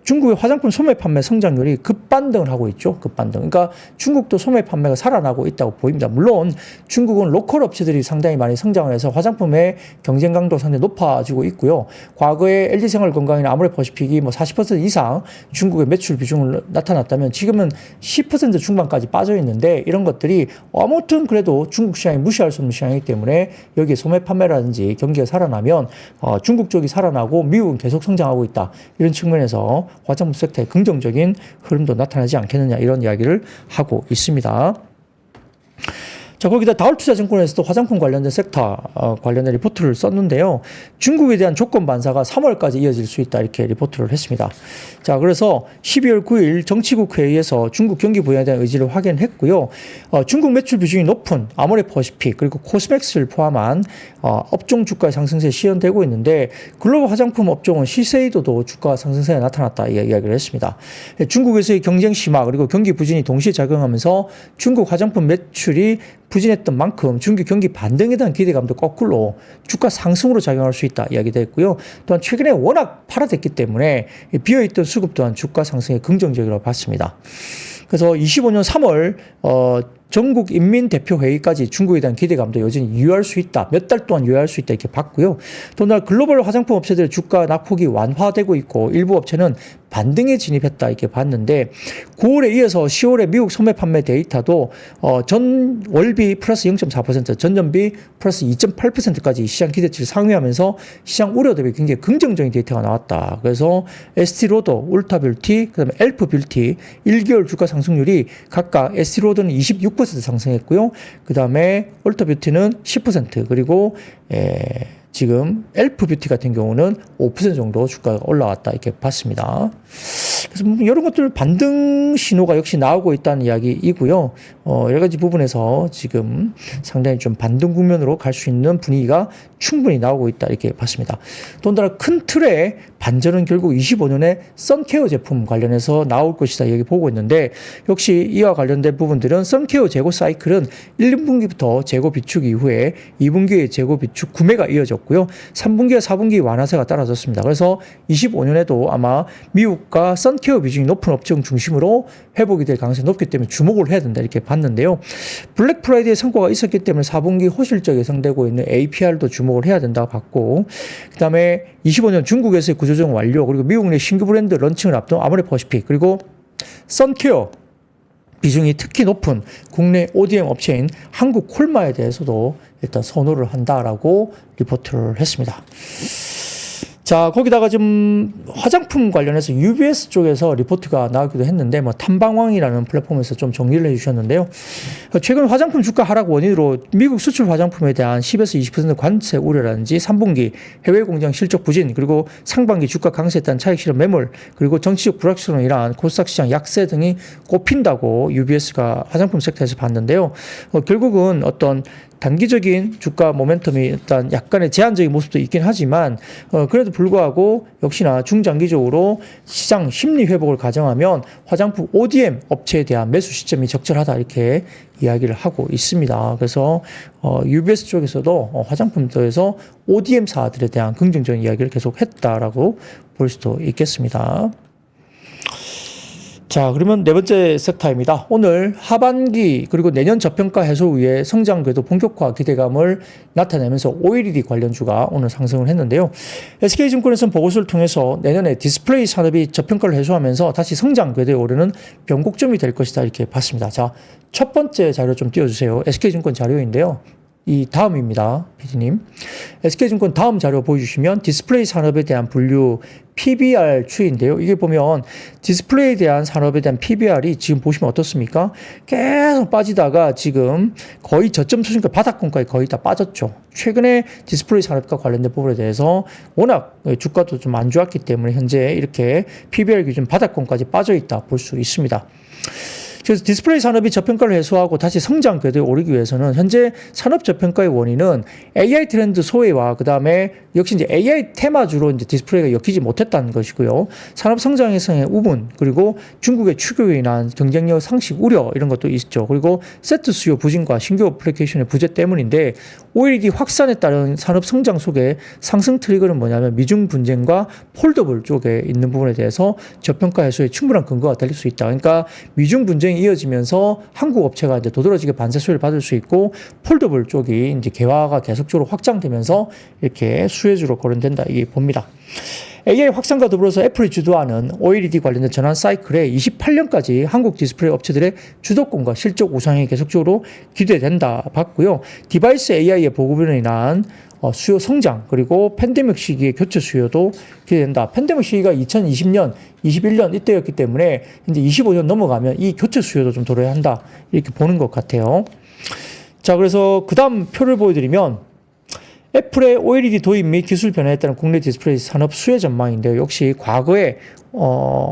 중국의 화장품 소매 판매 성장률이 급반등을 하고 있죠. 급반등. 그러니까 중국도 소매 판매가 살아나고 있다고 보입니다. 물론 중국은 로컬 업체들이 상당히 많이 성장을 해서 화장품의 경쟁 강도 상당히 높아지고 있고요. 과거에 LG생활건강이나 아모레퍼시픽이 뭐 40% 이상 중국의 매출 비중을 나타났다면 지금은 10% 중반까지 빠져 있는데 이런 것들이 아무튼 그래도 중국 시장이 무시할 수 없는 시장이기 때문에 여기에 소매 판매라든지 경기가 살아나면 중국 쪽이 살아나고 미국은 계속 성장하고 있다. 이런 측면에서 화장품 섹터에 긍정적인 흐름도 나타나지 않겠느냐 이런 이야기를 하고 있습니다. 자, 거기다 다울투자증권에서도 화장품 관련된 섹터 관련된 리포트를 썼는데요. 중국에 대한 조건 반사가 3월까지 이어질 수 있다 이렇게 리포트를 했습니다. 자, 그래서 12월 9일 정치국 회의에서 중국 경기 부양에 대한 의지를 확인했고요. 중국 매출 비중이 높은 아모레퍼시픽 그리고 코스맥스를 포함한 업종 주가의 상승세에 시현되고 있는데 글로벌 화장품 업종은 시세이도도 주가 상승세에 나타났다 이야기를 했습니다. 중국에서의 경쟁 심화 그리고 경기 부진이 동시에 작용하면서 중국 화장품 매출이 부진했던 만큼 중국 경기 반등에 대한 기대감도 거꾸로 주가 상승으로 작용할 수 있다 이야기도 했고요. 또한 최근에 워낙 팔아댔기 때문에 비어있던 수급 또한 주가 상승에 긍정적이라고 봤습니다. 그래서 25년 3월 전국 인민대표회의까지 중국에 대한 기대감도 여전히 유효할 수 있다. 몇 달 동안 유효할 수 있다 이렇게 봤고요. 또한 글로벌 화장품 업체들의 주가 낙폭이 완화되고 있고 일부 업체는 반등에 진입했다 이렇게 봤는데 9월에 이어서 10월에 미국 소매 판매 데이터도 전 월비 플러스 0.4% 전년비 플러스 2.8%까지 시장 기대치를 상회하면서 시장 우려 대비 굉장히 긍정적인 데이터가 나왔다. 그래서 에스티로더, 울타뷰티, 그다음에 엘프뷰티 1개월 주가 상승률이 각각 에스티로더는 26% 상승했고요. 그다음에 울타뷰티는 10% 그리고 지금 엘프뷰티 같은 경우는 5% 정도 주가가 올라왔다 이렇게 봤습니다. 그래서 이런 것들 반등 신호가 역시 나오고 있다는 이야기이고요. 여러 가지 부분에서 지금 상당히 좀 반등 국면으로 갈 수 있는 분위기가 충분히 나오고 있다 이렇게 봤습니다. 더군다나 큰 틀의 반전은 결국 25년에 선케어 제품 관련해서 나올 것이다 여기 보고 있는데 역시 이와 관련된 부분들은 선케어 재고 사이클은 1분기부터 재고 비축 이후에 2분기의 재고 비축 구매가 이어졌고요. 3분기와 4분기 완화세가 따라졌습니다. 그래서 25년에도 아마 미국과 선케어 비중이 높은 업종 중심으로 회복이 될 가능성이 높기 때문에 주목을 해야 된다 이렇게 봤는데요. 블랙 프라이데이 성과가 있었기 때문에 4분기 호실적 예상되고 있는 APR도 주목을 해야 된다고 봤고 그 다음에 25년 중국에서의 구조조정 완료 그리고 미국 내 신규 브랜드 런칭을 앞둔 아모레퍼시픽 그리고 선케어 비중이 특히 높은 국내 ODM 업체인 한국 콜마에 대해서도 일단 선호를 한다라고 리포트를 했습니다. 자, 거기다가 좀 화장품 관련해서 UBS 쪽에서 리포트가 나오기도 했는데, 뭐, 탐방왕이라는 플랫폼에서 좀 정리를 해주셨는데요. 최근 화장품 주가 하락 원인으로 미국 수출 화장품에 대한 10에서 20% 관세 우려라든지 3분기 해외 공장 실적 부진, 그리고 상반기 주가 강세에 따른 차익 실현 매물, 그리고 정치적 불확실성으로 인한 코스닥 시장 약세 등이 꼽힌다고 UBS가 화장품 섹터에서 봤는데요. 결국은 어떤 단기적인 주가 모멘텀이 일단 약간의 제한적인 모습도 있긴 하지만 그래도 불구하고 역시나 중장기적으로 시장 심리 회복을 가정하면 화장품 ODM 업체에 대한 매수 시점이 적절하다 이렇게 이야기를 하고 있습니다. 그래서 UBS 쪽에서도 화장품들에서 ODM사들에 대한 긍정적인 이야기를 계속 했다라고 볼 수도 있겠습니다. 자, 그러면 네 번째 섹터입니다. 오늘 하반기 그리고 내년 저평가 해소 후에 성장 궤도 본격화 기대감을 나타내면서 OLED 관련주가 오늘 상승을 했는데요. SK증권에서는 보고서를 통해서 내년에 디스플레이 산업이 저평가를 해소하면서 다시 성장 궤도에 오르는 변곡점이 될 것이다 이렇게 봤습니다. 자, 첫 번째 자료 좀 띄워주세요. SK증권 자료인데요. 이 다음입니다. PD님. SK증권 다음 자료 보여주시면 디스플레이 산업에 대한 분류 PBR 추이인데요. 이게 보면 디스플레이에 대한 산업에 대한 PBR이 지금 보시면 어떻습니까? 계속 빠지다가 지금 거의 저점 수준과 바닥권까지 거의 다 빠졌죠. 최근에 디스플레이 산업과 관련된 부분에 대해서 워낙 주가도 좀 안 좋았기 때문에 현재 이렇게 PBR 기준 바닥권까지 빠져 있다 볼 수 있습니다. 그래서 디스플레이 산업이 저평가를 해소하고 다시 성장 궤도에 오르기 위해서는 현재 산업 저평가의 원인은 AI 트렌드 소외와 그다음에 역시 이제 AI 테마주로 이제 디스플레이가 엮이지 못했다는 것이고요. 산업 성장성의 우분, 그리고 중국의 추격에 인한 경쟁력 상식 우려 이런 것도 있죠. 그리고 세트 수요 부진과 신규 어플리케이션의 부재 때문인데 OLED 확산에 따른 산업 성장 속에 상승 트리거는 뭐냐면 미중 분쟁과 폴더블 쪽에 있는 부분에 대해서 저평가 해소에 충분한 근거가 될 수 있다. 그러니까 미중 분쟁이 이어지면서 한국 업체가 이제 도드라지게 반세 수혜를 받을 수 있고 폴더블 쪽이 이제 개화가 계속적으로 확장되면서 이렇게 수혜주로 거론된다 이게 봅니다. AI 확산과 더불어서 애플이 주도하는 OLED 관련된 전환 사이클에 28년까지 한국 디스플레이 업체들의 주도권과 실적 우상이 계속적으로 기대된다 봤고요. 디바이스 AI의 보급으로 인한 수요 성장 그리고 팬데믹 시기의 교체 수요도 기대된다. 팬데믹 시기가 2020년, 21년 이때였기 때문에 이제 25년 넘어가면 이 교체 수요도 좀 돌아야 한다 이렇게 보는 것 같아요. 자, 그래서 그 다음 표를 보여드리면 애플의 OLED 도입 및 기술 변화에 따른 국내 디스플레이 산업 수혜 전망인데요. 역시 과거에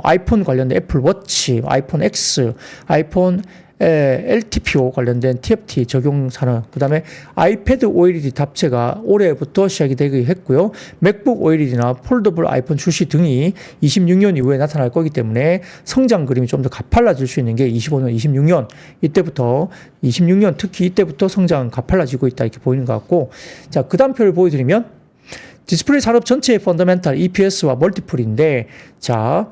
아이폰 관련된 애플 워치, 아이폰 X, 아이폰 LTPO 관련된 TFT 적용 산업, 그 다음에 아이패드 OLED 탑재가 올해부터 시작이 되기 했고요. 맥북 OLED나 폴더블 아이폰 출시 등이 26년 이후에 나타날 거기 때문에 성장 그림이 좀 더 가팔라질 수 있는 게 25년, 26년 이때부터 26년 특히 이때부터 성장 가팔라지고 있다 이렇게 보이는 것 같고, 자, 그 다음 표를 보여드리면 디스플레이 산업 전체의 펀더멘탈 EPS와 멀티플인데, 자,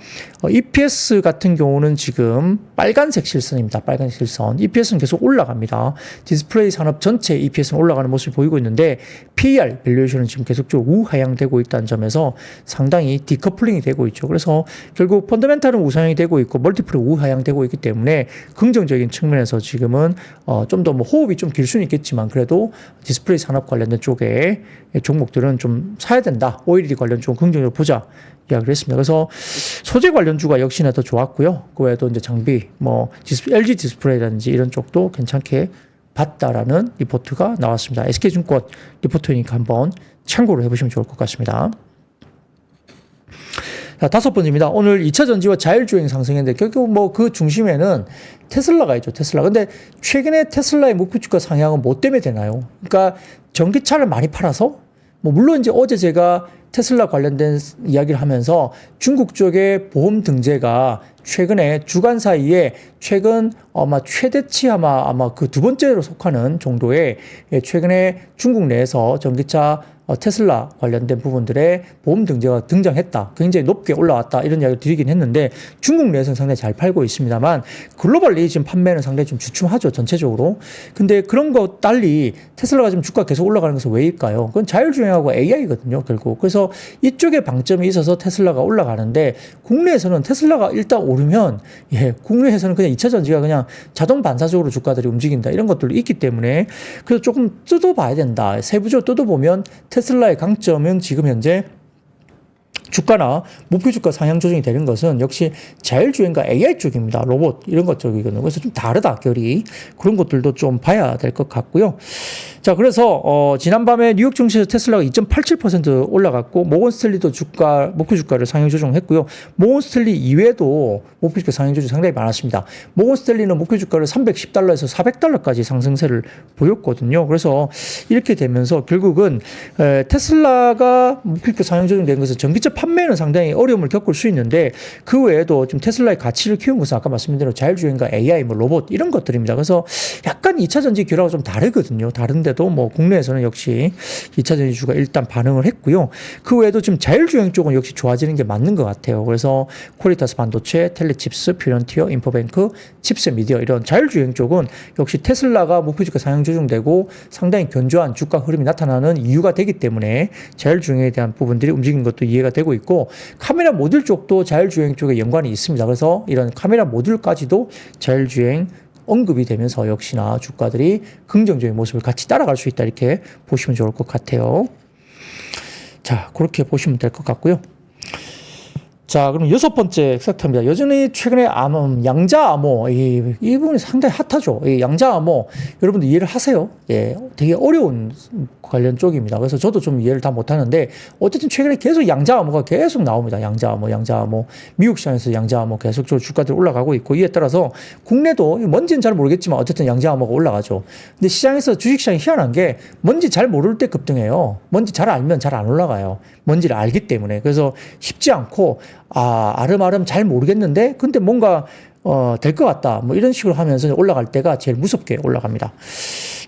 EPS 같은 경우는 지금 빨간색 실선입니다. 빨간색 실선. EPS는 계속 올라갑니다. 디스플레이 산업 전체 EPS는 올라가는 모습을 보이고 있는데 PER 밸류에이션은 지금 계속적으로 우하향되고 있다는 점에서 상당히 디커플링이 되고 있죠. 그래서 결국 펀더멘탈은 우상향이 되고 있고 멀티플은 우하향되고 있기 때문에 긍정적인 측면에서 지금은 좀 더 뭐 호흡이 좀 길 수는 있겠지만 그래도 디스플레이 산업 관련된 쪽에 종목들은 좀 사야 된다. OLED 관련 좀 긍정적으로 보자 이야기를 했습니다. 그래서 소재 관련주가 역시나 더 좋았고요. 그 외에도 이제 장비, 뭐 LG 디스플레이라든지 이런 쪽도 괜찮게 봤다라는 리포트가 나왔습니다. SK증권 리포트니까 한번 참고를 해보시면 좋을 것 같습니다. 자, 다섯 번째입니다. 오늘 2차 전지와 자율주행 상승했는데 결국 뭐 그 중심에는 테슬라가 있죠. 테슬라. 근데 최근에 테슬라의 목표주가 상향은 뭐 때문에 되나요? 그러니까 전기차를 많이 팔아서? 뭐 물론 이제 어제 제가 테슬라 관련된 이야기를 하면서 중국 쪽의 보험 등재가 최근에 주간 사이에 최근 아마 최대치 아마 그 두 번째로 속하는 정도의 최근에 중국 내에서 전기차 테슬라 관련된 부분들의 보험 등재가 등장했다. 굉장히 높게 올라왔다. 이런 이야기를 드리긴 했는데 중국 내에서는 상당히 잘 팔고 있습니다만 글로벌리 지금 판매는 상당히 좀 주춤하죠. 전체적으로. 근데 그런 거 달리 테슬라가 지금 주가 계속 올라가는 것은 왜일까요? 그건 자율주행하고 AI거든요. 결국. 그래서 이쪽에 방점이 있어서 테슬라가 올라가는데 국내에서는 테슬라가 일단 오르면 국내에서는 그냥 2차 전지가 그냥 자동 반사적으로 주가들이 움직인다. 이런 것들도 있기 때문에 그래서 조금 뜯어봐야 된다. 세부적으로 뜯어보면 테슬라의 강점은 지금 현재 주가나 목표 주가 상향 조정이 되는 것은 역시 자율주행과 AI 쪽입니다. 로봇 이런 것 쪽이거든요. 그래서 좀 다르다 결이. 그런 것들도 좀 봐야 될 것 같고요. 자, 그래서 지난밤에 뉴욕 증시에서 테슬라가 2.87% 올라갔고 모건 스탠리도 목표 주가를 상향 조정했고요. 모건 스탠리 이외에도 목표 주가 상향 조정 상당히 많았습니다. 모건 스탠리는 목표 주가를 $310에서 $400까지 상승세를 보였거든요. 그래서 이렇게 되면서 결국은 테슬라가 목표 주가 상향 조정된 것은 전기차 판매는 상당히 어려움을 겪을 수 있는데 그 외에도 좀 테슬라의 가치를 키운 것은 아까 말씀드린 대로 자율주행과 AI, 로봇 이런 것들입니다. 그래서 약간 2차 전지 기류하고 좀 다르거든요. 다른데도 국내에서는 역시 2차 전지주가 일단 반응을 했고요. 그 외에도 지금 자율주행 쪽은 역시 좋아지는 게 맞는 것 같아요. 그래서 퀄리타스 반도체, 텔레칩스, 퓨런티어, 인포뱅크, 칩셋 미디어 이런 자율주행 쪽은 역시 테슬라가 목표 주가 상향 조정되고 상당히 견조한 주가 흐름이 나타나는 이유가 되기 때문에 자율주행에 대한 부분들이 움직이는 것도 이해가 되고 있고 카메라 모듈 쪽도 자율주행 쪽에 연관이 있습니다. 그래서 이런 카메라 모듈까지도 자율주행 언급이 되면서 역시나 주가들이 긍정적인 모습을 같이 따라갈 수 있다 이렇게 보시면 좋을 것 같아요. 자, 그렇게 보시면 될 것 같고요. 자, 그럼 6번째 섹터입니다. 여전히 최근에 양자 암호, 이 부분이 상당히 핫하죠. 이 양자 암호, 여러분들 이해를 하세요. 예, 되게 어려운 관련 쪽입니다. 그래서 저도 좀 이해를 다 못하는데, 어쨌든 최근에 계속 양자 암호가 계속 나옵니다. 양자 암호. 미국 시장에서 양자 암호 계속적으로 주가들이 올라가고 있고, 이에 따라서 국내도 뭔지는 잘 모르겠지만, 어쨌든 양자 암호가 올라가죠. 근데 시장에서 주식시장이 희한한 게, 뭔지 잘 모를 때 급등해요. 뭔지 잘 알면 잘 안 올라가요. 뭔지를 알기 때문에. 그래서 쉽지 않고, 아름아름 잘 모르겠는데, 근데 뭔가, 될 것 같다. 이런 식으로 하면서 올라갈 때가 제일 무섭게 올라갑니다.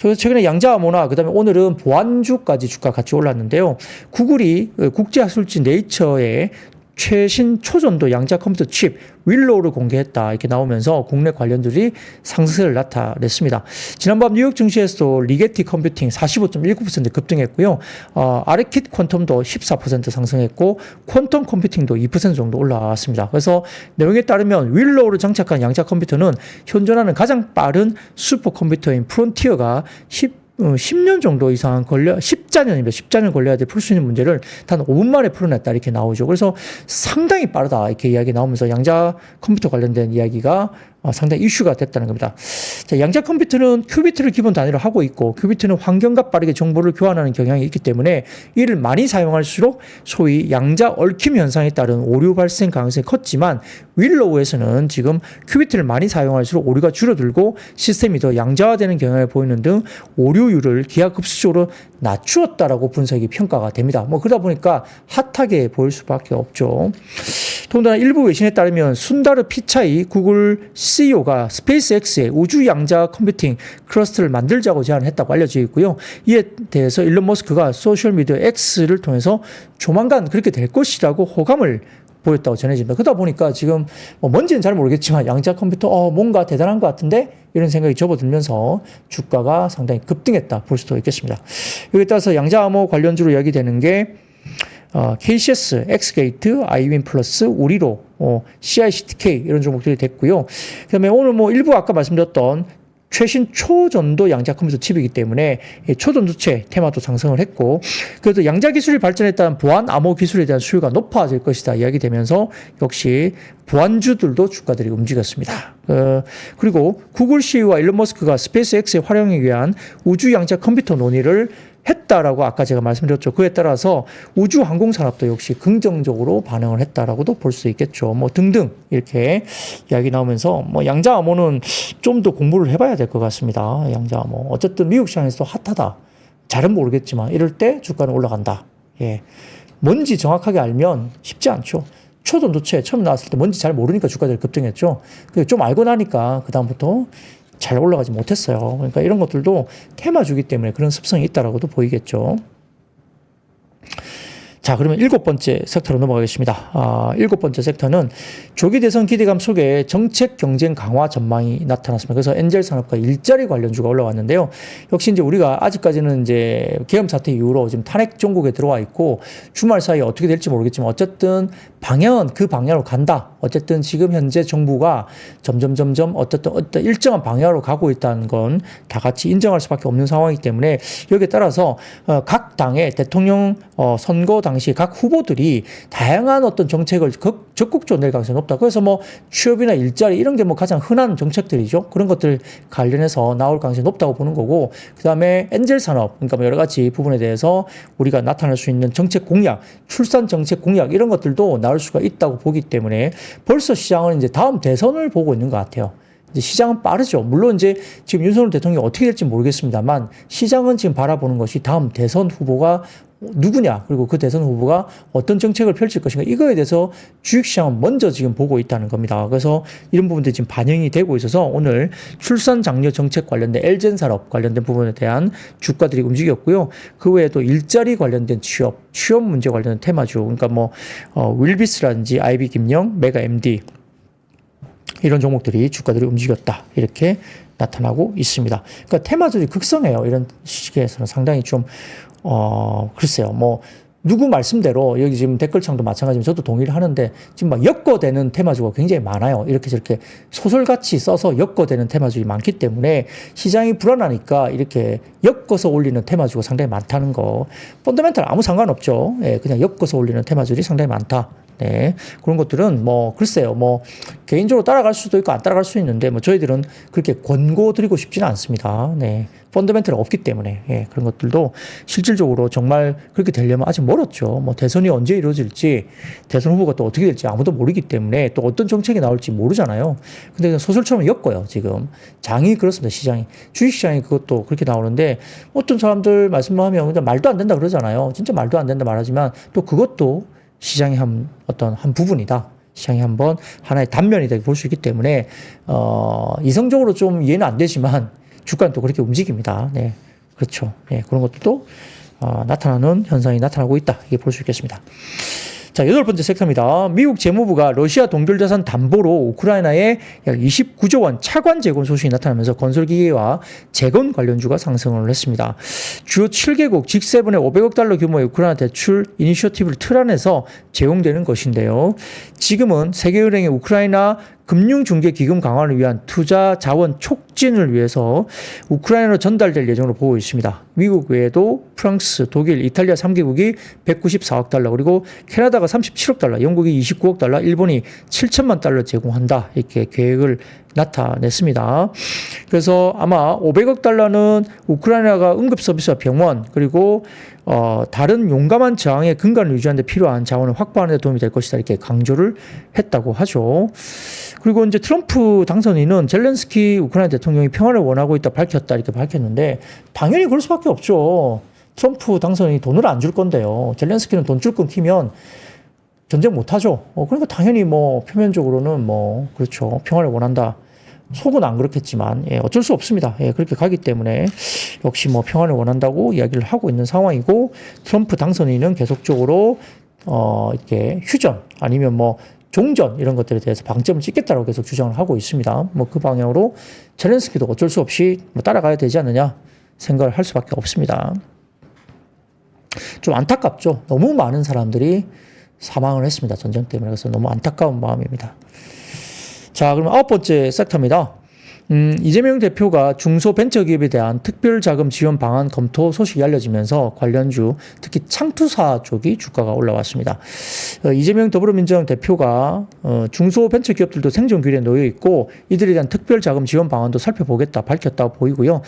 그래서 최근에 양자암호나, 그 다음에 오늘은 보안주까지 주가 같이 올랐는데요. 구글이 국제학술지 네이처에 최신 초전도 양자 컴퓨터 칩 윌로우를 공개했다 이렇게 나오면서 국내 관련들이 상승세를 나타냈습니다. 지난밤 뉴욕 증시에서도 리게티 컴퓨팅 45.19% 급등했고요. 아르킷 퀀텀도 14% 상승했고 퀀텀 컴퓨팅도 2% 정도 올라왔습니다. 그래서 내용에 따르면 윌로우를 장착한 양자 컴퓨터는 현존하는 가장 빠른 슈퍼컴퓨터인 프론티어가 10년 정도 이상 10자년 걸려야 돼 풀 수 있는 문제를 단 5분 만에 풀어냈다 이렇게 나오죠. 그래서 상당히 빠르다 이렇게 이야기 나오면서 양자 컴퓨터 관련된 이야기가 상당히 이슈가 됐다는 겁니다. 자, 양자 컴퓨터는 큐비트를 기본 단위로 하고 있고 큐비트는 환경과 빠르게 정보를 교환하는 경향이 있기 때문에 이를 많이 사용할수록 소위 양자 얽힘 현상에 따른 오류 발생 가능성이 컸지만 윌로우에서는 지금 큐비트를 많이 사용할수록 오류가 줄어들고 시스템이 더 양자화되는 경향을 보이는 등 오류율을 기하급수적으로 낮추었다라고 분석이 평가가 됩니다. 그러다 보니까 핫하게 보일 수밖에 없죠. 더군다나 일부 외신에 따르면 순다르 피차이 구글 CEO가 스페이스X의 우주 양자 컴퓨팅 클러스터를 만들자고 제안을 했다고 알려져 있고요. 이에 대해서 일론 머스크가 소셜미디어 X를 통해서 조만간 그렇게 될 것이라고 호감을 보였다고 전해집니다. 그러다 보니까 지금 뭔지는 잘 모르겠지만 양자 컴퓨터 뭔가 대단한 것 같은데 이런 생각이 접어들면서 주가가 상당히 급등했다 볼 수도 있겠습니다. 여기에 따라서 양자 암호 관련주로 이야기되는 게 KCS, 엑스게이트, 아이윈 플러스, 우리로, CICTK 이런 종목들이 됐고요. 그 다음에 오늘 일부 아까 말씀드렸던 최신 초전도 양자 컴퓨터 칩이기 때문에 초전도체 테마도 상승을 했고 그래도 양자 기술이 발전에 따른 보안 암호 기술에 대한 수요가 높아질 것이다 이야기되면서 역시 보안주들도 주가들이 움직였습니다. 그리고 구글 CEO와 일론 머스크가 스페이스X의 활용에 위한 우주 양자 컴퓨터 논의를 했다라고 아까 제가 말씀드렸죠. 그에 따라서 우주 항공 산업도 역시 긍정적으로 반응을 했다라고도 볼 수 있겠죠. 등등 이렇게 이야기 나오면서 양자 암호는 좀 더 공부를 해봐야 될 것 같습니다. 양자 암호 어쨌든 미국 시장에서도 핫하다. 잘은 모르겠지만 이럴 때 주가는 올라간다. 예, 뭔지 정확하게 알면 쉽지 않죠. 초전도체 처음 나왔을 때 뭔지 잘 모르니까 주가들이 급등했죠. 좀 알고 나니까 그 다음부터 잘 올라가지 못했어요. 그러니까 이런 것들도 테마주기 때문에 그런 습성이 있다라고도 보이겠죠. 자, 그러면 7번째 섹터로 넘어가겠습니다. 7번째 섹터는 조기 대선 기대감 속에 정책 경쟁 강화 전망이 나타났습니다. 그래서 엔젤 산업과 일자리 관련주가 올라왔는데요. 역시 이제 우리가 아직까지는 이제 계엄 사태 이후로 지금 탄핵 정국에 들어와 있고 주말 사이에 어떻게 될지 모르겠지만 어쨌든 방향은 그 방향으로 간다. 어쨌든 지금 현재 정부가 점점 어떤 일정한 방향으로 가고 있다는 건 다 같이 인정할 수밖에 없는 상황이기 때문에 여기에 따라서 각 당의 대통령 선거 당 당시 각 후보들이 다양한 어떤 정책을 적극적으로 낼 가능성이 높다. 그래서 뭐 취업이나 일자리 이런 게 뭐 가장 흔한 정책들이죠. 그런 것들 관련해서 나올 가능성이 높다고 보는 거고, 그 다음에 엔젤 산업, 그러니까 뭐 여러 가지 부분에 대해서 우리가 나타낼 수 있는 정책 공약, 출산 정책 공약 이런 것들도 나올 수가 있다고 보기 때문에 벌써 시장은 이제 다음 대선을 보고 있는 것 같아요. 이제 시장은 빠르죠. 물론 이제 지금 윤석열 대통령이 어떻게 될지 모르겠습니다만 시장은 지금 바라보는 것이 다음 대선 후보가 누구냐, 그리고 그 대선 후보가 어떤 정책을 펼칠 것인가, 이거에 대해서 주식시장은 먼저 지금 보고 있다는 겁니다. 그래서 이런 부분들이 지금 반영이 되고 있어서 오늘 출산 장려 정책 관련된 엘젠 산업 관련된 부분에 대한 주가들이 움직였고요. 그 외에도 일자리 관련된 취업 문제 관련된 테마주, 그러니까 뭐 윌비스라든지 아이비 김영, 메가 MD 이런 종목들이 주가들이 움직였다, 이렇게 나타나고 있습니다. 그러니까 테마주들이 극성해요. 이런 시기에서는 상당히 좀 글쎄요, 뭐 누구 말씀대로 여기 지금 댓글창도 마찬가지지만 저도 동의를 하는데 지금 막 엮어대는 테마주가 굉장히 많아요. 이렇게 저렇게 소설같이 써서 엮어대는 테마주들이 많기 때문에 시장이 불안하니까 이렇게 엮어서 올리는 테마주가 상당히 많다는 거. 펀더멘탈 아무 상관없죠. 예, 그냥 엮어서 올리는 테마주들이 상당히 많다. 네, 그런 것들은 뭐 글쎄요, 뭐 개인적으로 따라갈 수도 있고 안 따라갈 수 있는데 뭐 저희들은 그렇게 권고드리고 싶지는 않습니다. 네, 펀더멘털이 없기 때문에. 예, 그런 것들도 실질적으로 정말 그렇게 되려면 아직 멀었죠. 뭐 대선이 언제 이루어질지, 대선 후보가 또 어떻게 될지 아무도 모르기 때문에 또 어떤 정책이 나올지 모르잖아요. 근데 소설처럼 엮어요. 지금 장이 그렇습니다. 시장이, 주식시장이 그것도 그렇게 나오는데 어떤 사람들 말씀만 하면 그냥 말도 안 된다 그러잖아요. 진짜 말도 안 된다 말하지만 또 그것도 시장의 한 부분이다. 시장이 한번 하나의 단면이다 볼 수 있기 때문에 이성적으로 좀 이해는 안 되지만 주가는 또 그렇게 움직입니다. 네, 그렇죠. 네, 그런 것들도 나타나는 현상이 나타나고 있다, 이게 볼 수 있겠습니다. 자, 8번째 섹터입니다. 미국 재무부가 러시아 동결자산 담보로 우크라이나에 약 29조 원 차관 재건 소식이 나타나면서 건설기계와 재건 관련주가 상승을 했습니다. 주요 7개국 G7의 500억 달러 규모의 우크라이나 대출 이니셔티브를 틀 안에서 제공되는 것인데요. 지금은 세계은행의 우크라이나 금융중개기금 강화를 위한 투자 자원 촉진을 위해서 우크라이나로 전달될 예정으로 보고 있습니다. 미국 외에도 프랑스, 독일, 이탈리아 3개국이 194억 달러, 그리고 캐나다가 37억 달러, 영국이 29억 달러, 일본이 7천만 달러 제공한다, 이렇게 계획을 나타냈습니다. 그래서 아마 500억 달러는 우크라이나가 응급서비스와 병원, 그리고 다른 용감한 저항의 근간을 유지하는 데 필요한 자원을 확보하는 데 도움이 될 것이다, 이렇게 강조를 했다고 하죠. 그리고 이제 트럼프 당선인은 젤렌스키 우크라이나 대통령이 평화를 원하고 있다 밝혔다, 이렇게 밝혔는데 당연히 그럴 수밖에 없죠. 트럼프 당선인이 돈을 안 줄 건데요. 젤렌스키는 돈 줄 끊기면 전쟁 못 하죠. 그러니까 당연히 뭐 표면적으로는 뭐 그렇죠, 평화를 원한다. 속은 안 그렇겠지만, 예, 어쩔 수 없습니다. 예, 그렇게 가기 때문에 역시 뭐 평화를 원한다고 이야기를 하고 있는 상황이고, 트럼프 당선인은 계속적으로 이렇게 휴전 아니면 뭐 종전 이런 것들에 대해서 방점을 찍겠다라고 계속 주장을 하고 있습니다. 뭐 그 방향으로 젤렌스키도 어쩔 수 없이 뭐 따라가야 되지 않느냐 생각을 할 수밖에 없습니다. 좀 안타깝죠. 너무 많은 사람들이 사망을 했습니다. 전쟁 때문에. 그래서 너무 안타까운 마음입니다. 자, 그럼 9번째 섹터입니다. 이재명 대표가 중소벤처기업에 대한 특별자금 지원 방안 검토 소식이 알려지면서 관련주, 특히 창투사 쪽이 주가가 올라왔습니다. 이재명 더불어민주당 대표가 중소벤처기업들도 생존 기류에 놓여 있고 이들에 대한 특별자금 지원 방안도 살펴보겠다 밝혔다고 보이고요.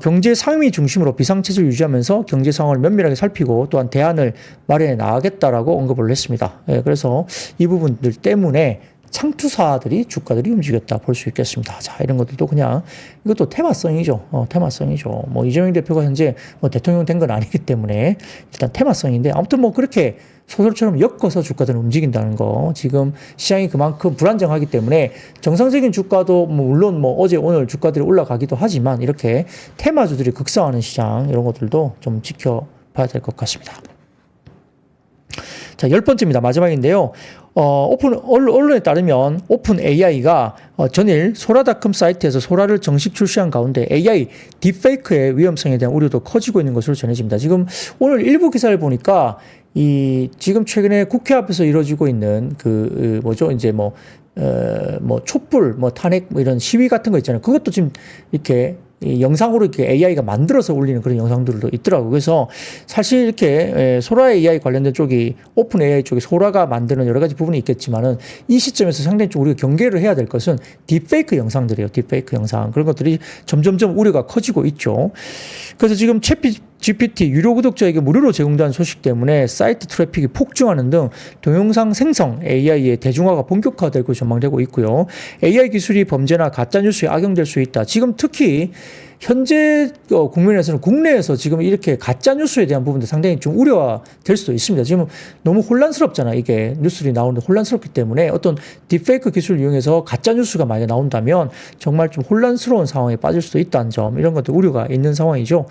경제 상위 중심으로 비상체제를 유지하면서 경제 상황을 면밀하게 살피고 또한 대안을 마련해 나가겠다라고 언급을 했습니다. 그래서 이 부분들 때문에 창투사들이 주가들이 움직였다 볼 수 있겠습니다. 자, 이런 것들도 그냥 이것도 테마성이죠. 테마성이죠. 뭐 이재명 대표가 현재 뭐 대통령 된 건 아니기 때문에 일단 테마성인데, 아무튼 뭐 그렇게 소설처럼 엮어서 주가들을 움직인다는 거, 지금 시장이 그만큼 불안정하기 때문에 정상적인 주가도 뭐 물론 뭐 어제 오늘 주가들이 올라가기도 하지만 이렇게 테마주들이 극성하는 시장, 이런 것들도 좀 지켜봐야 될 것 같습니다. 자, 10번째입니다. 마지막인데요. 언론에 따르면 오픈 AI가 전일 소라닷컴 사이트에서 소라를 정식 출시한 가운데 AI 딥페이크의 위험성에 대한 우려도 커지고 있는 것으로 전해집니다. 지금 오늘 일부 기사를 보니까 지금 최근에 국회 앞에서 이루어지고 있는 이제 촛불, 탄핵 이런 시위 같은 거 있잖아요. 그것도 지금 이렇게 이 영상으로 이렇게 AI가 만들어서 올리는 그런 영상들도 있더라고요. 그래서 사실 이렇게 소라 AI 관련된 쪽이 오픈 AI 쪽이 소라가 만드는 여러 가지 부분이 있겠지만은 이 시점에서 상당히 좀 우리가 경계를 해야 될 것은 딥페이크 영상들이에요. 딥페이크 영상. 그런 것들이 점점점 우려가 커지고 있죠. 그래서 지금 GPT 유료 구독자에게 무료로 제공되는 소식 때문에 사이트 트래픽이 폭증하는 등 동영상 생성 AI의 대중화가 본격화되고 전망되고 있고요. AI 기술이 범죄나 가짜뉴스에 악용될 수 있다. 지금 특히 현재 국면에서는 국내에서 지금 이렇게 가짜뉴스에 대한 부분도 상당히 좀 우려가 될 수도 있습니다. 지금 너무 혼란스럽잖아. 이게 뉴스들이 나오는데 혼란스럽기 때문에 어떤 딥페이크 기술을 이용해서 가짜뉴스가 만약에 나온다면 정말 좀 혼란스러운 상황에 빠질 수도 있다는 점, 이런 것도 우려가 있는 상황이죠.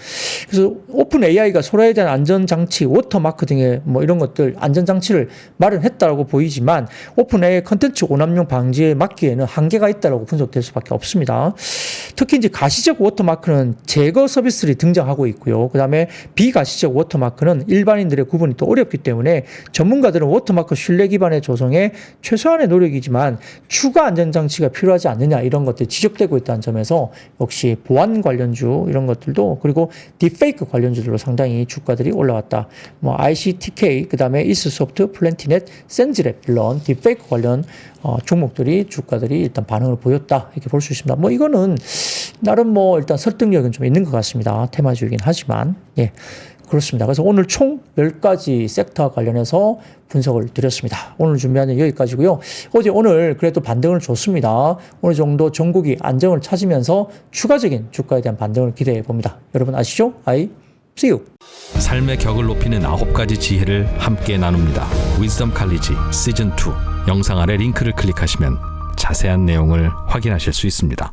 그래서 오픈 AI가 소라에 대한 안전장치, 워터마크 등의 뭐 이런 것들 안전장치를 마련했다고 보이지만 오픈 AI 컨텐츠 오남용 방지에 막기에는 한계가 있다고 분석될 수밖에 없습니다. 특히 이제 가시적 워터마크는 제거 서비스들이 등장하고 있고요. 그 다음에 비가시적 워터마크는 일반인들의 구분이 또 어렵기 때문에 전문가들은 워터마크 신뢰 기반의 조성에 최소한의 노력이지만 추가 안전장치가 필요하지 않느냐, 이런 것들이 지적되고 있다는 점에서 역시 보안 관련주 이런 것들도, 그리고 딥페이크 관련주들로 상당히 주가들이 올라왔다. 뭐 ICTK, 그 다음에 이스소프트, 플랜티넷, 센즈랩 이런 딥페이크 관련 종목들이 주가들이 일단 반응을 보였다, 이렇게 볼 수 있습니다. 뭐 이거는 나름 뭐 일단 설득력은 좀 있는 것 같습니다. 테마주이긴 하지만. 예, 그렇습니다. 그래서 오늘 총 10가지 섹터 관련해서 분석을 드렸습니다. 오늘 준비하는 여기까지고요. 오늘 그래도 반등을 줬습니다. 어느 정도 전국이 안정을 찾으면서 추가적인 주가에 대한 반등을 기대해 봅니다. 여러분 아시죠? See you. 삶의 격을 높이는 9가지 지혜를 함께 나눕니다. 위즈덤 칼리지 시즌 2. 영상 아래 링크를 클릭하시면 자세한 내용을 확인하실 수 있습니다.